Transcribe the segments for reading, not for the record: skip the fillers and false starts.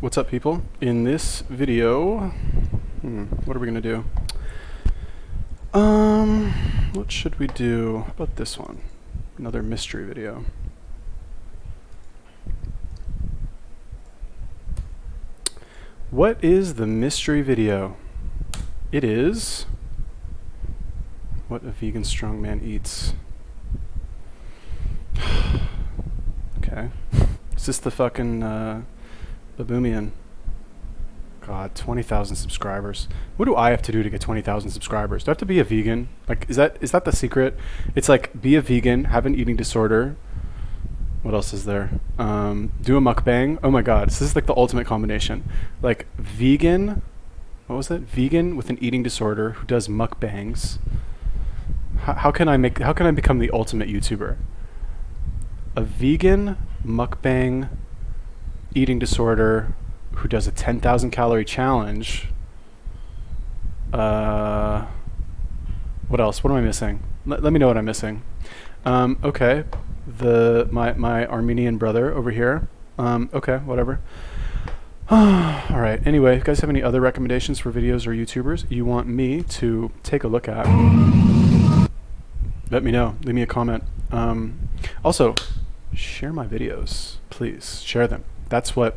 What's up, people? In this video, what are we gonna do? What should we do? How about this one? Another mystery video. What is the mystery video? It is what a vegan strongman eats. Okay. Is this the fucking Baboumian? God, 20,000 subscribers. What do I have to do to get 20,000 subscribers? Do I have to be a vegan? Like, is that the secret? It's like, be a vegan, have an eating disorder. What else is there? Do a mukbang. Oh my God, this is like the ultimate combination. Like, vegan, what was that? Vegan with an eating disorder who does mukbangs. How can I become the ultimate YouTuber? A vegan mukbang eating disorder who does a 10,000 calorie challenge. What else? What am I missing? Let me know what I'm missing. Okay, my Armenian brother over here. Okay, whatever. All right. Anyway, you guys have any other recommendations for videos or YouTubers you want me to take a look at? Let me know. Leave me a comment. Also, share my videos, please. Share them. That's where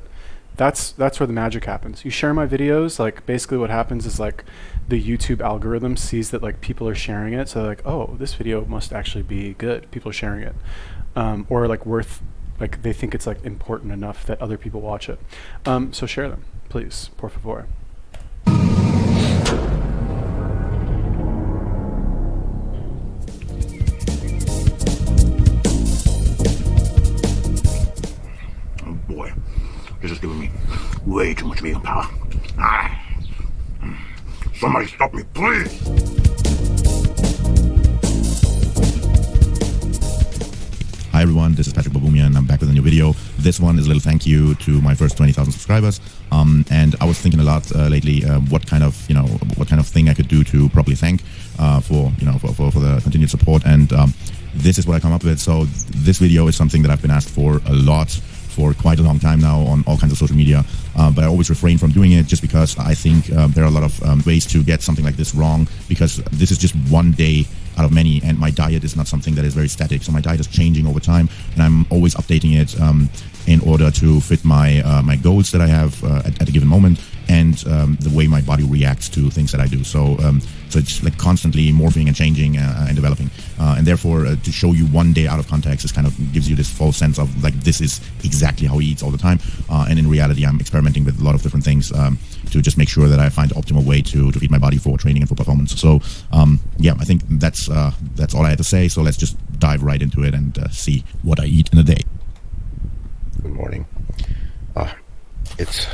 the magic happens. You share my videos, like basically what happens is like the YouTube algorithm sees that like people are sharing it, so they're like, oh, this video must actually be good. People are sharing it, or like like they think it's like important enough that other people watch it. So share them, please, por favor. This is giving me way too much vegan power. Somebody stop me, please! Hi everyone, this is Patrik Baboumian. I'm back with a new video. This one is a little thank you to my first 20,000 subscribers. And I was thinking a lot lately what kind of thing I could do to properly thank for the continued support. And this is what I come up with. So this video is something that I've been asked for a lot for quite a long time now on all kinds of social media, but I always refrain from doing it just because I think there are a lot of ways to get something like this wrong, because this is just one day out of many, and my diet is not something that is very static, so my diet is changing over time, and I'm always updating it in order to fit my goals that I have at a given moment, and the way my body reacts to things that I do. So it's like constantly morphing and changing and developing, and therefore to show you one day out of context is kind of gives you this false sense of like this is exactly how he eats all the time, and in reality I'm experimenting with a lot of different things to just make sure that I find the optimal way to feed my body for training and for performance. So yeah, I think that's all I had to say. So let's just dive right into it and see what I eat in a day. Good morning. It's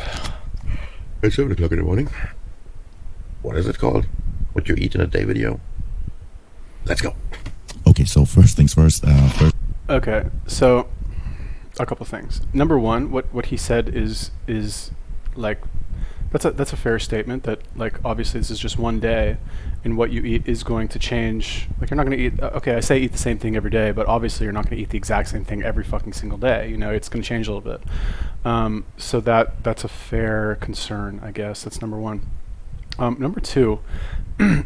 7 o'clock in the morning. What is it called? What you eat in a day video? Let's go. Okay, so first things first. Okay, so a couple things. Number one, what he said is like that's a fair statement, that like obviously this is just one day and what you eat is going to change. Like you're not going to eat, okay, I say eat the same thing every day, but obviously you're not going to eat the exact same thing every fucking single day. You know, it's going to change a little bit. So that's a fair concern, I guess. That's number one. Number two,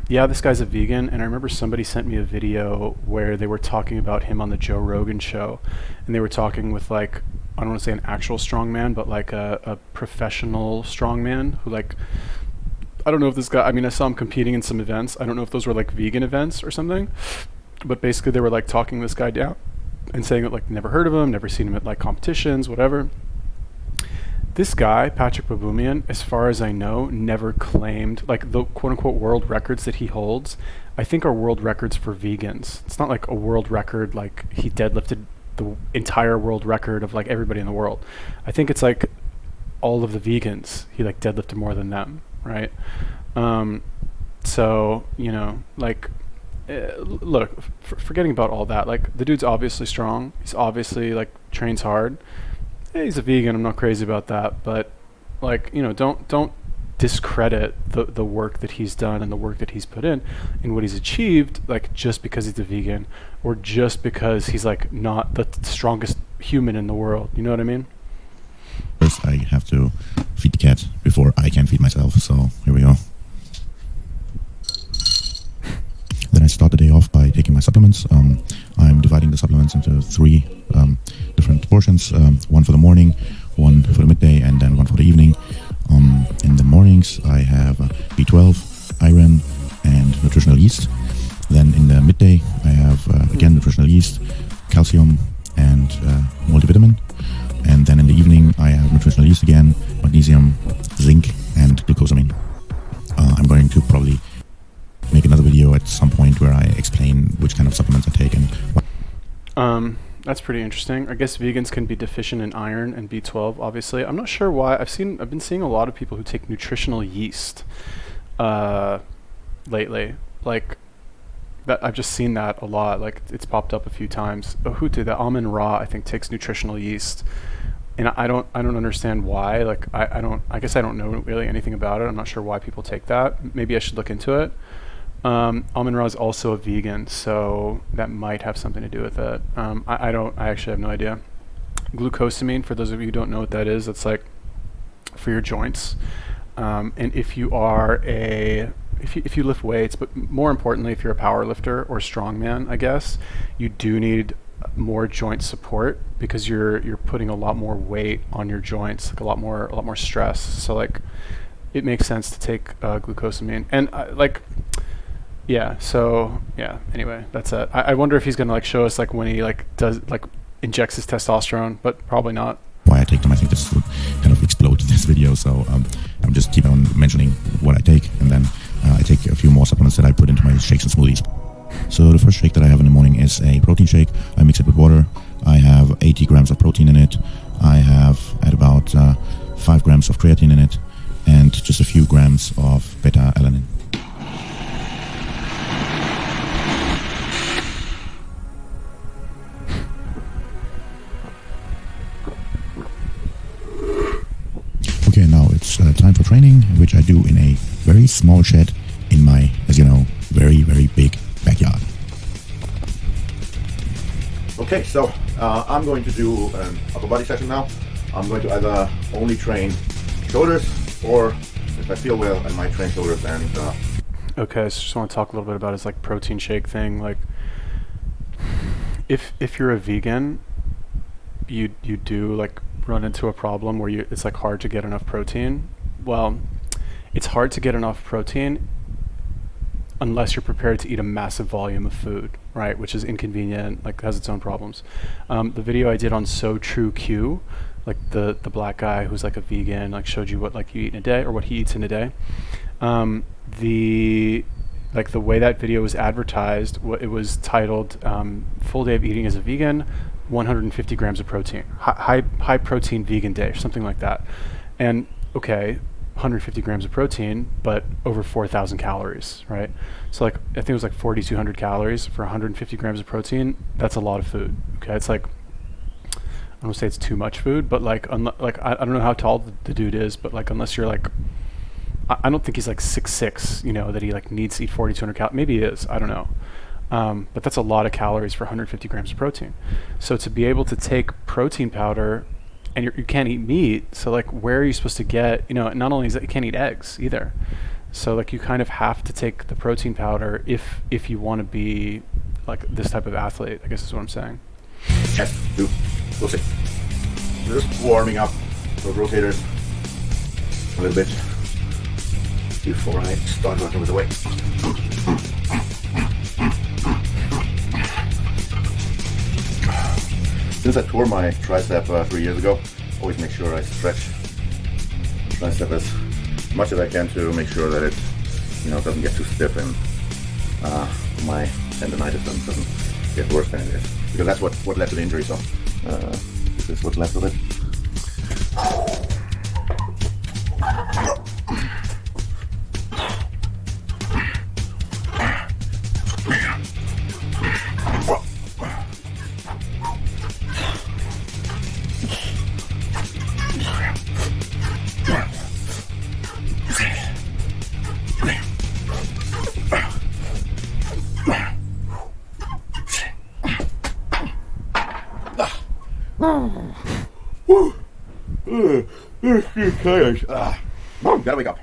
yeah, this guy's a vegan, and I remember somebody sent me a video where they were talking about him on the Joe Rogan show, and they were talking with like, I don't want to say an actual strongman, but like a professional strongman who like, I don't know if this guy, I mean, I saw him competing in some events. I don't know if those were like vegan events or something, but basically they were like talking this guy down and saying that like never heard of him, never seen him at like competitions, whatever. This guy, Patrik Baboumian, as far as I know, never claimed, like the quote-unquote world records that he holds, I think are world records for vegans. It's not like a world record, like he deadlifted the entire world record of like everybody in the world. I think it's like all of the vegans, he like deadlifted more than them, right? So, you know, like, look, forgetting about all that, like the dude's obviously strong. He's obviously like trains hard. He's a vegan, I'm not crazy about that, but like, you know, don't discredit the work that he's done and the work that he's put in and what he's achieved, like just because he's a vegan or just because he's like not the strongest human in the world. You know what I mean? First, I have to before I can feed myself. So here we go. Then I start the day off by taking my supplements. I'm dividing the supplements into 3 different portions. One for the morning, one for the midday, and then one for the evening. In the mornings, I have B12, iron, and nutritional yeast. Then in the midday, I have again nutritional yeast, calcium, and multivitamin. And then in the evening, I have nutritional yeast again, magnesium, zinc, and glucosamine. I'm going to probably make another video at some point where I explain which kind of supplements I take and what. That's pretty interesting. I guess vegans can be deficient in iron and B12, obviously. I'm not sure why. I've been seeing a lot of people who take nutritional yeast lately. Like that, I've just seen that a lot. Like it's popped up a few times. Who did that? Amin Ra, I think, takes nutritional yeast, and I don't understand why. Like I guess I don't know really anything about it. I'm not sure why people take that. Maybe I should look into it. Amin Ra is also a vegan, so that might have something to do with it. I actually have no idea. Glucosamine, for those of you who don't know what that is, that's like for your joints. And if you are if you lift weights, but more importantly, if you're a power lifter or strongman, I guess, you do need more joint support because you're putting a lot more weight on your joints, like a lot more stress. So like, it makes sense to take glucosamine. And anyway, that's it. I wonder if he's gonna like show us like when he like does like injects his testosterone, but probably not. Why I take them, I think this will kind of explode this video, so I'm just keep on mentioning what I take, and then I take a few more supplements that I put into my shakes and smoothies. So the first shake that I have in the morning is a protein shake. I mix it with water. I have 80 grams of protein in it. I have at about 5 grams of creatine in it, and just a few grams of beta-alanine. Okay, now it's time for training, which I do in a very small shed in my, as you know, very, very big backyard. Okay, so I'm going to do an upper body session now. I'm going to either only train shoulders, or if I feel well, I might train shoulders and Okay, so just want to talk a little bit about his like protein shake thing. Like, if you're a vegan, you do like run into a problem where it's like hard to get enough protein. Well, it's hard to get enough protein unless you're prepared to eat a massive volume of food, right? Which is inconvenient, like has its own problems. The video I did on So True Q, like the black guy who's like a vegan, like showed you what like you eat in a day or what he eats in a day. The way that video was advertised, it was titled "Full Day of Eating as a Vegan, 150 grams of protein, high protein vegan day," or something like that. And okay, 150 grams of protein, but over 4,000 calories, right? So like, I think it was like 4,200 calories for 150 grams of protein. That's a lot of food. Okay, it's like, I don't want to say it's too much food, but like, I don't know how tall the dude is, but like, unless you're like, I don't think he's like 6'6", you know, that he like needs to eat 4,200 calories. Maybe he is, I don't know. But that's a lot of calories for 150 grams of protein. So to be able to take protein powder, and you can't eat meat, so like where are you supposed to get, you know, not only is that you can't eat eggs either. So like you kind of have to take the protein powder if you want to be like this type of athlete, I guess is what I'm saying. yes, do. We'll see. Just warming up the rotators a little bit before I start working with the weight. Since I tore my tricep 3 years ago, always make sure I stretch the tricep as much as I can to make sure that it, you know, doesn't get too stiff and my tendonitis doesn't get worse than it is. Because that's what led to the injury. So this is what's left of it. Whoa, gotta wake up.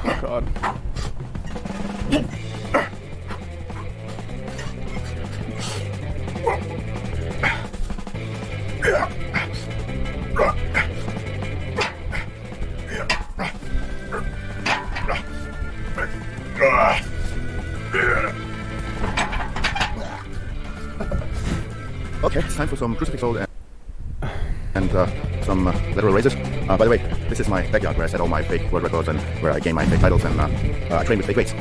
Oh, God. Okay, it's time for some crucifix hold and some lateral raises. By the way, this is my backyard where I set all my fake world records and where I gain my fake titles, and I train with fake weights.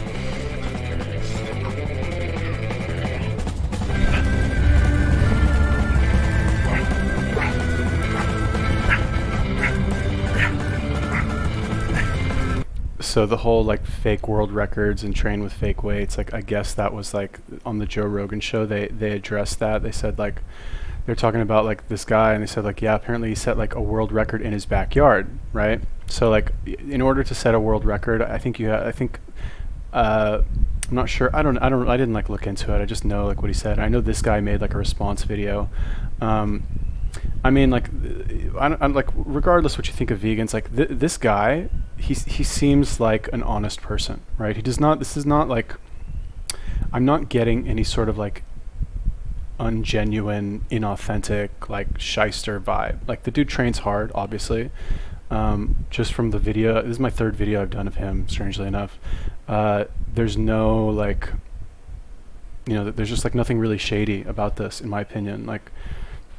So the whole like fake world records and train with fake weights, like I guess that was like on the Joe Rogan show, they addressed that. They said like they're talking about like this guy, and they said like, yeah, apparently he set like a world record in his backyard, right? So like in order to set a world record, I think I'm not sure. I didn't like look into it. I just know like what he said. I know this guy made like a response video. I mean, like, I'm like, regardless what you think of vegans, like this guy, he seems like an honest person, right? He does not. This is not like, I'm not getting any sort of like ungenuine, inauthentic, like shyster vibe. Like the dude trains hard, obviously. Just from the video, this is my third video I've done of him, strangely enough. There's no like, you know, there's just like nothing really shady about this, in my opinion. Like,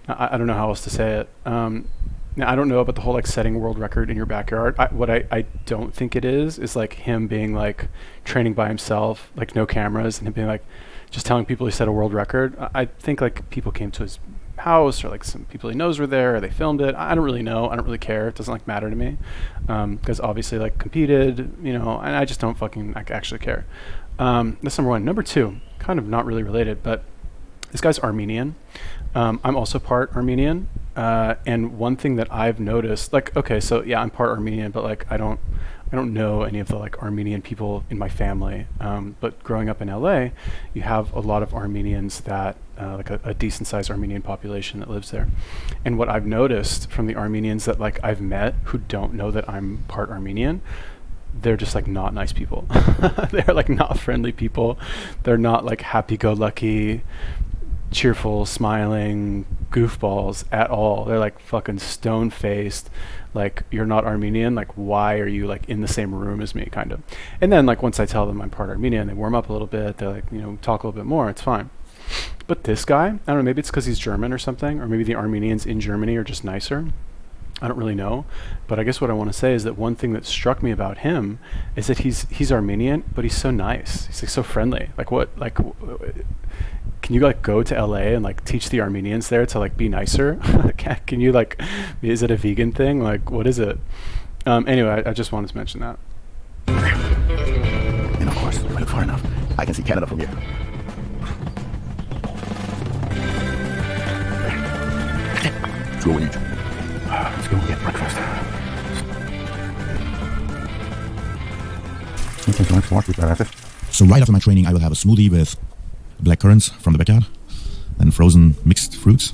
I don't know how else to say it. Now, I don't know about the whole like setting a world record in your backyard. What I don't think it is like him being like training by himself, like no cameras, and him being like just telling people he set a world record. I think like people came to his house, or like some people he knows were there, or they filmed it. I don't really know. I don't really care. It doesn't like matter to me, because obviously like competed, you know, and I just don't fucking like actually care. That's number one. Number two, kind of not really related, but this guy's Armenian. I'm also part Armenian, and one thing that I've noticed, like, okay, so yeah, I'm part Armenian, but like I don't know any of the like Armenian people in my family. But growing up in LA, you have a lot of Armenians that like a decent sized Armenian population that lives there. And what I've noticed from the Armenians that like I've met who don't know that I'm part Armenian, they're just like not nice people. They're like not friendly people. They're not like happy-go-lucky, cheerful, smiling goofballs at all. They're like fucking stone-faced, like, you're not Armenian, like why are you like in the same room as me, kind of. And then like once I tell them I'm part Armenian, they warm up a little bit, they're like, you know, talk a little bit more, it's fine. But this guy, I don't know, maybe it's because he's German or something, or maybe the Armenians in Germany are just nicer. I don't really know, but I guess what I want to say is that one thing that struck me about him is that he's Armenian, but he's so nice. He's like so friendly. Like what, like, can you like go to LA and like teach the Armenians there to like be nicer? Can you like, is it a vegan thing? Like, what is it? Anyway, I just wanted to mention that. And of course, if I look far enough, I can see Canada from here. Let's go eat. Let's go get breakfast. So right after my training, I will have a smoothie with black currants from the backyard, and frozen mixed fruits,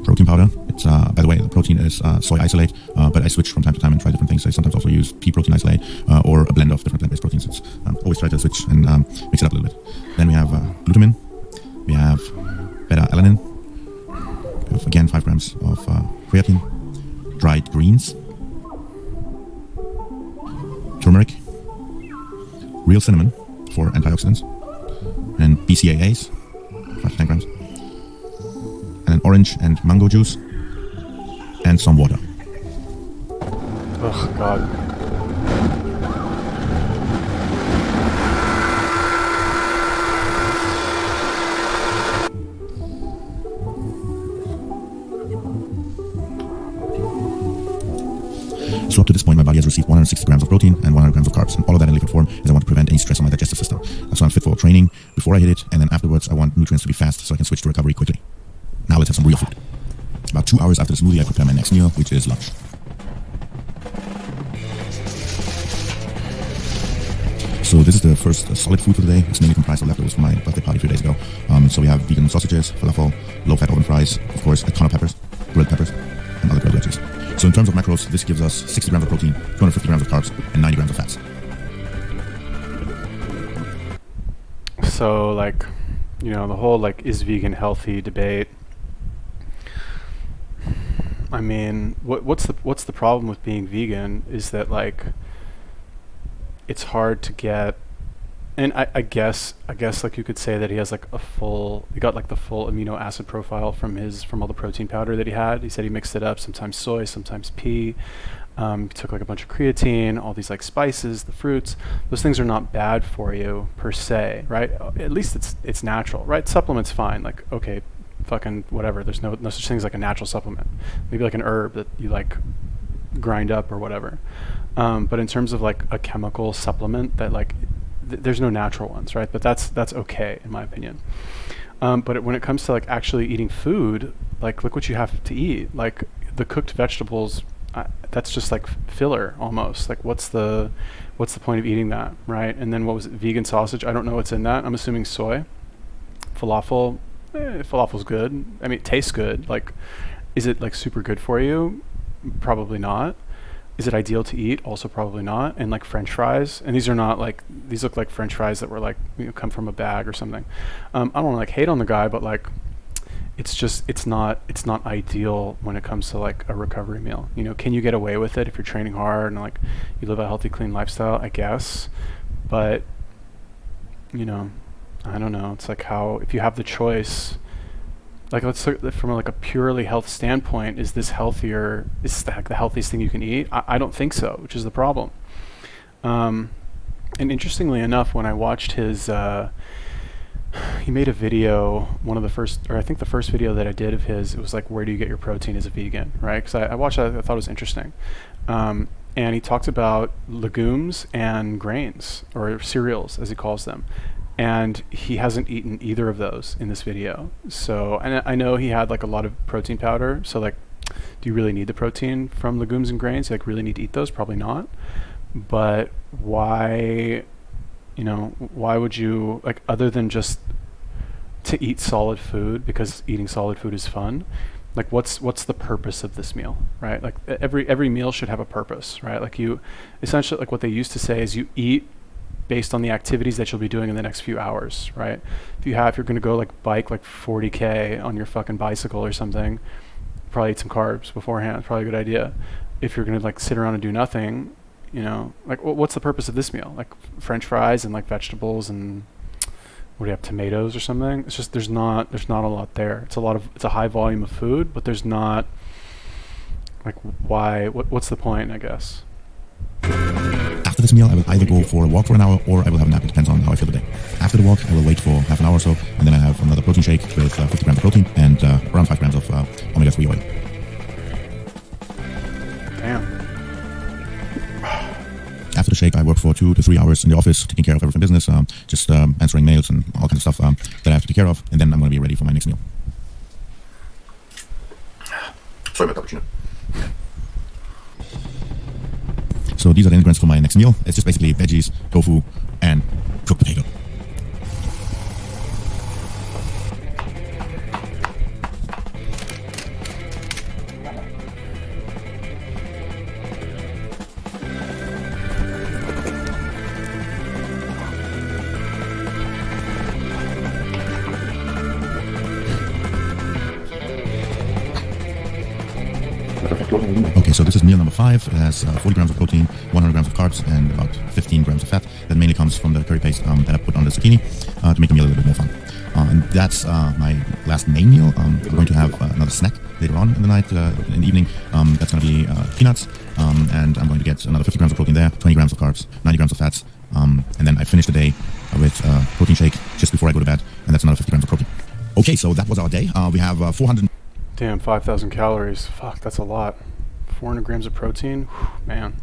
protein powder. It's by the way, the protein is soy isolate, but I switch from time to time and try different things. I sometimes also use pea protein isolate or a blend of different plant-based proteins. It's always try to switch and mix it up a little bit. Then we have glutamine, we have beta-alanine, we have again 5 grams of creatine, dried greens, turmeric, real cinnamon for antioxidants, and BCAAs, 5 to 10 grams, and an orange and mango juice, and some water. Oh God. So up to this point, my body has received 160 grams of protein and 100 grams of carbs, and all of that in liquid form, as I want to prevent any stress on my digestive system. So I'm fit for training before I hit it, and then afterwards I want nutrients to be fast so I can switch to recovery quickly. Now let's have some real food. About 2 hours after the smoothie, I prepare my next meal, which is lunch. So this is the first solid food for the day. It's mainly comprised of leftovers from my birthday party a few days ago. So we have vegan sausages, falafel, low-fat oven fries, of course, a ton of peppers, grilled peppers, and terms of macros, this gives us 60 grams of protein, 250 grams of carbs, and 90 grams of fats. So like, you know, the whole like is vegan healthy debate. I mean, what's the problem with being vegan is that like it's hard to get, and I guess like you could say that he has like he got like the full amino acid profile from all the protein powder that he had. He said he mixed it up, sometimes soy, sometimes pea. He took like a bunch of creatine, all these like spices, the fruits. Those things are not bad for you per se, right? At least it's natural, right? Supplements fine, like okay, fucking whatever. There's no such thing as like a natural supplement. Maybe like an herb that you like grind up or whatever. But in terms of like a chemical supplement that like there's no natural ones, right? But that's okay in my opinion. But when it comes to like actually eating food, like look what you have to eat. Like the cooked vegetables, that's just like filler almost. Like what's the point of eating that, right? And then what was it? Vegan sausage? I don't know what's in that. I'm assuming soy. Falafel. Falafel's good. I mean, it tastes good. Like, is it like super good for you? Probably not. Is it ideal to eat? Also probably not. And like French fries, and these look like French fries that were like, you know, come from a bag or something. I don't want to like hate on the guy, but like it's not ideal when it comes to like a recovery meal. You know, can you get away with it if you're training hard and like you live a healthy, clean lifestyle? I guess, but you know, I don't know. It's like how, if you have the choice, like let's look from like a purely health standpoint, is this healthier? Is that the healthiest thing you can eat? I don't think so, which is the problem. And interestingly enough, when I watched his, he made a video, one of the first, or I think the first video that I did of his, it was like, where do you get your protein as a vegan, right? Because I watched that, I thought it was interesting. And he talked about legumes and grains, or cereals as he calls them. And he hasn't eaten either of those in this video. So, and I know he had like a lot of protein powder. So like, do you really need the protein from legumes and grains? You like really need to eat those? Probably not. But why, you know, why would you, like, other than just to eat solid food because eating solid food is fun, like what's the purpose of this meal, right? Like every meal should have a purpose, right? Like you essentially, like what they used to say is you eat based on the activities that you'll be doing in the next few hours, right? If you're going to go like bike like 40K on your fucking bicycle or something, probably eat some carbs beforehand. It's probably a good idea. If you're going to like sit around and do nothing, you know, like what's the purpose of this meal? Like French fries and like vegetables and what do you have, tomatoes or something? It's just there's not a lot there. It's a high volume of food, but there's not, like, why? What's the point? I guess. After this meal, I will either go for a walk for an hour or I will have a nap. It depends on how I feel the day. After the walk, I will wait for half an hour or so, and then I have another protein shake with 50 grams of protein and around 5 grams of omega-3 oil. Damn. After the shake, I work for 2 to 3 hours in the office, taking care of everything business, just answering mails and all kinds of stuff that I have to take care of, and then I'm going to be ready for my next meal. Sorry about cappuccino. So these are the ingredients for my next meal. It's just basically veggies, tofu, and cooked potato. Okay, so this is meal number 5. It has 40 grams of protein, 100 grams of carbs, and about 15 grams of fat. That mainly comes from the curry paste that I put on the zucchini to make the meal a little bit more fun. And that's my last main meal. We're going to have another snack later on in the night, in the evening. That's going to be peanuts, and I'm going to get another 50 grams of protein there, 20 grams of carbs, 90 grams of fats, and then I finish the day with a protein shake just before I go to bed, and that's another 50 grams of protein. Okay, so that was our day. We have 400... Damn, 5,000 calories. Fuck, that's a lot. 400 grams of protein. Whew, man,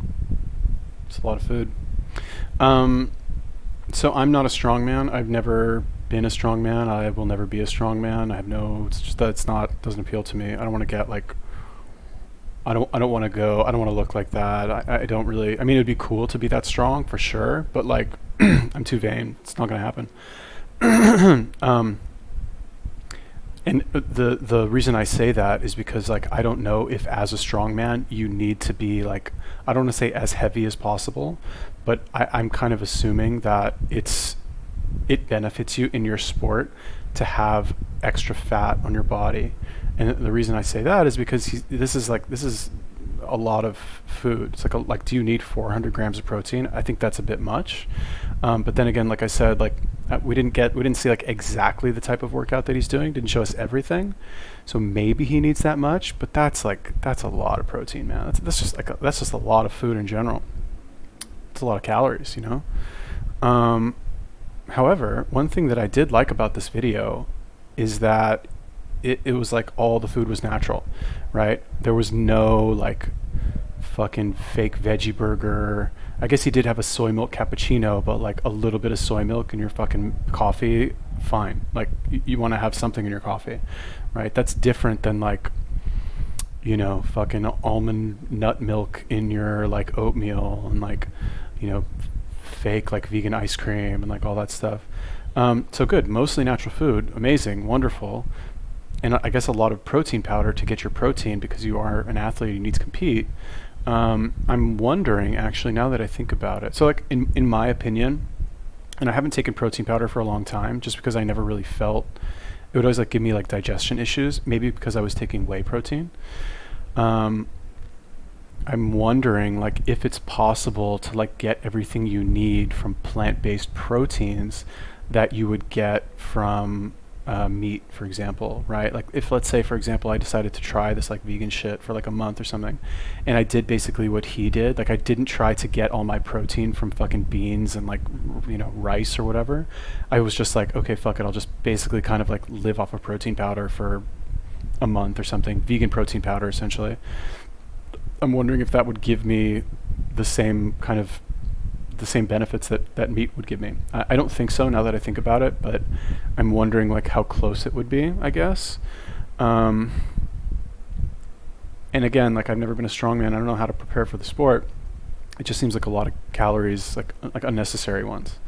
it's a lot of food. So I'm not a strongman. I've never been a strongman. I will never be a strongman. I have no. It's just that it's not. Doesn't appeal to me. I don't want to get like. I don't want to go. I don't want to look like that. I don't really. I mean, it'd be cool to be that strong for sure. But like, I'm too vain. It's not gonna happen. And the reason I say that is because like I don't know if as a strongman you need to be like, I don't want to say as heavy as possible, but I'm kind of assuming that it benefits you in your sport to have extra fat on your body. And the reason I say that is because this is a lot of food. It's like do you need 400 grams of protein? I think that's a bit much. But then again, like I said, like we didn't see like exactly the type of workout that he's doing. Didn't show us everything. So maybe he needs that much, but that's a lot of protein, man. That's just a lot of food in general. It's a lot of calories, you know? However, one thing that I did like about this video is that it was like all the food was natural, right? There was no like fucking fake veggie burger. I guess he did have a soy milk cappuccino, but like a little bit of soy milk in your fucking coffee, fine. Like you want to have something in your coffee, right? That's different than like, you know, fucking almond nut milk in your like oatmeal and like, you know, fake like vegan ice cream and like all that stuff. So good, mostly natural food, amazing, wonderful. And I guess a lot of protein powder to get your protein because you are an athlete, you need to compete. I'm wondering actually now that I think about it. So like in my opinion, and I haven't taken protein powder for a long time just because I never really felt, it would always like give me like digestion issues, maybe because I was taking whey protein. I'm wondering like if it's possible to like get everything you need from plant-based proteins that you would get from meat, for example, right? Like if let's say for example I decided to try this like vegan shit for like a month or something, and I did basically what he did, like I didn't try to get all my protein from fucking beans and like, you know, rice or whatever. I was just like, okay, fuck it, I'll just basically kind of like live off of protein powder for a month or something, vegan protein powder essentially. I'm wondering if that would give me the same kind of the same benefits that meat would give me. I don't think so now that I think about it, but I'm wondering like how close it would be, I guess. And again, like I've never been a strongman. I don't know how to prepare for the sport. It just seems like a lot of calories, like unnecessary ones,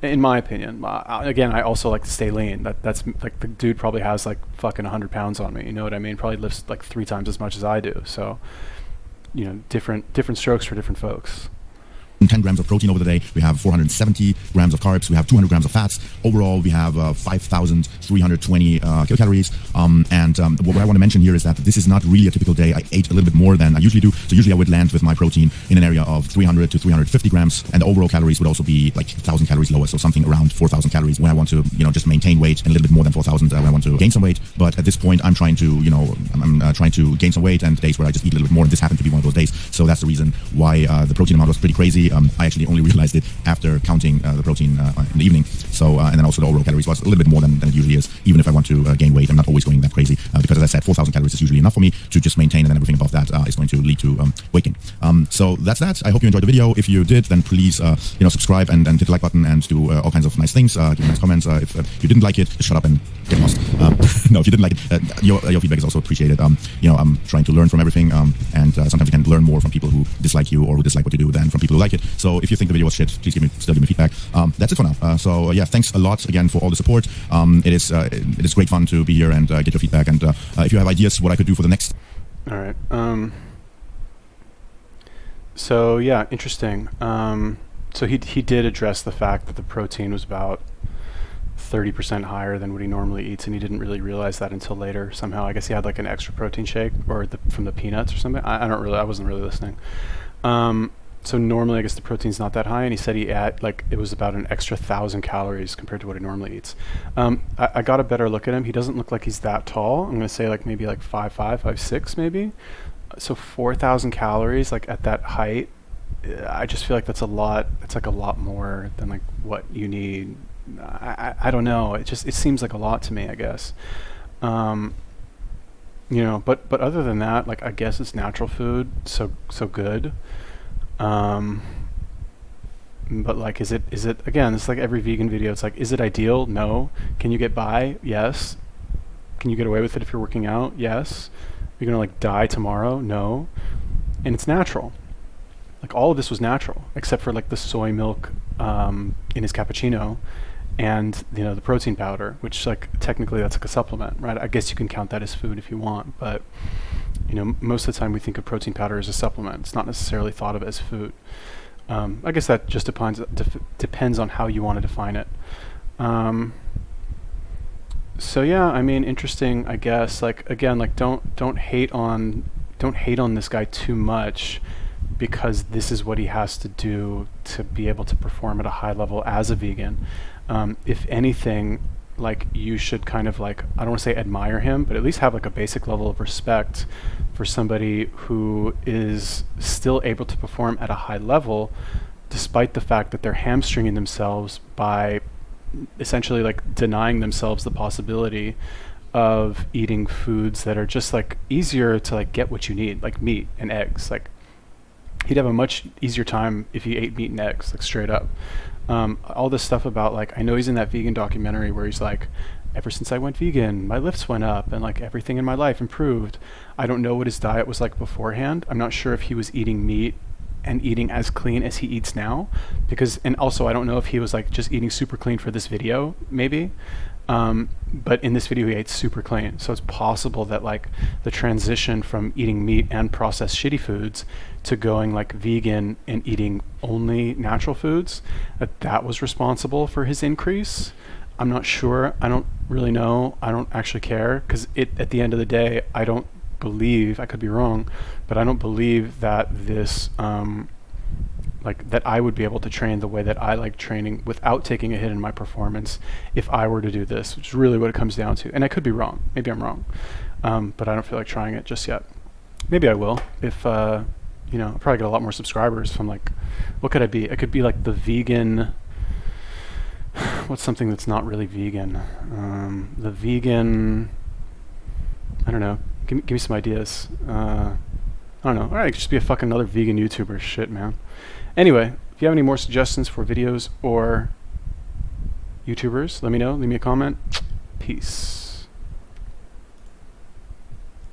in my opinion. Again, I also like to stay lean. That's like the dude probably has like fucking 100 pounds on me. You know what I mean? Probably lifts like 3 times as much as I do. So, you know, different strokes for different folks. 10 grams of protein over the day. We have 470 grams of carbs. We have 200 grams of fats. Overall, we have 5,320 kilocalories. What I want to mention here is that this is not really a typical day. I ate a little bit more than I usually do. So usually I would land with my protein in an area of 300 to 350 grams. And the overall calories would also be like 1,000 calories lower. So something around 4,000 calories when I want to, you know, just maintain weight, and a little bit more than 4,000 when I want to gain some weight. But at this point, I'm trying to, you know, I'm trying to gain some weight, and days where I just eat a little bit more. And this happened to be one of those days. So that's the reason why the protein amount was pretty crazy. I actually only realized it after counting the protein in the evening. So, and then also the overall calories was a little bit more than it usually is. Even if I want to gain weight, I'm not always going that crazy because, as I said, 4,000 calories is usually enough for me to just maintain, and then everything above that is going to lead to weight gain. So that's that. I hope you enjoyed the video. If you did, then please, you know, subscribe and hit the like button and do all kinds of nice things. Give me nice comments. If you didn't like it, just shut up and get lost. No, if you didn't like it, your feedback is also appreciated. You know, I'm trying to learn from everything, and sometimes you can learn more from people who dislike you or who dislike what you do than from people who like it. So if you think the video was shit, please still give me feedback. That's it for now. So yeah, thanks a lot again for all the support. It is great fun to be here and get your feedback. And if you have ideas what I could do for the next. All right. So yeah, interesting. So he did address the fact that the protein was about 30% higher than what he normally eats, and he didn't really realize that until later. Somehow, I guess he had like an extra protein shake or from the peanuts or something. I wasn't really listening. So normally, I guess the protein's not that high, and he said he ate like it was about an extra 1,000 calories compared to what he normally eats. I got a better look at him. He doesn't look like he's that tall. I'm gonna say like maybe like 5'5", 5'6", maybe. So 4,000 calories, like at that height, I just feel like that's a lot. It's like a lot more than like what you need. I don't know. It seems like a lot to me, I guess. You know, but other than that, like I guess it's natural food, so good. But like, is it again, it's like every vegan video. It's like, is it ideal? No. Can you get by? Yes. Can you get away with it if you're working out? Yes. You're gonna like die tomorrow? No. And it's natural. Like all of this was natural, except for like the soy milk in his cappuccino, and the protein powder, which like technically that's like a supplement, right? I guess you can count that as food if you want, but most of the time we think of protein powder as a supplement. It's not necessarily thought of as food. I guess that just depends on how you want to define it. So yeah, I mean, interesting, I guess. Like, again, like don't hate on this guy too much, because this is what he has to do to be able to perform at a high level as a vegan. If anything, like, you should kind of like, I don't want to say admire him, but at least have like a basic level of respect for somebody who is still able to perform at a high level despite the fact that they're hamstringing themselves by essentially like denying themselves the possibility of eating foods that are just like easier to like get what you need, like meat and eggs. Like, he'd have a much easier time if he ate meat and eggs, like straight up. All this stuff about, like, I know he's in that vegan documentary where he's like, ever since I went vegan, my lifts went up and like everything in my life improved. I don't know what his diet was like beforehand. I'm not sure if he was eating meat and eating as clean as he eats now, and also I don't know if he was like just eating super clean for this video, maybe. But in this video he ate super clean, so it's possible that like the transition from eating meat and processed shitty foods to going like vegan and eating only natural foods, that was responsible for his increase. I'm not sure. I don't really know. I don't actually care, because at the end of the day, I don't believe, I could be wrong, but I don't believe that this like that I would be able to train the way that I like training without taking a hit in my performance if I were to do this, which is really what it comes down to. And I could be wrong. Maybe I'm wrong, but I don't feel like trying it just yet. Maybe I will if I'll probably get a lot more subscribers if I'm like, what could I be? I could be like the vegan. What's something that's not really vegan? The vegan. I don't know. Give me some ideas. I don't know. All right, I could just be a fucking another vegan YouTuber. Shit, man. Anyway, if you have any more suggestions for videos or YouTubers, let me know. Leave me a comment. Peace.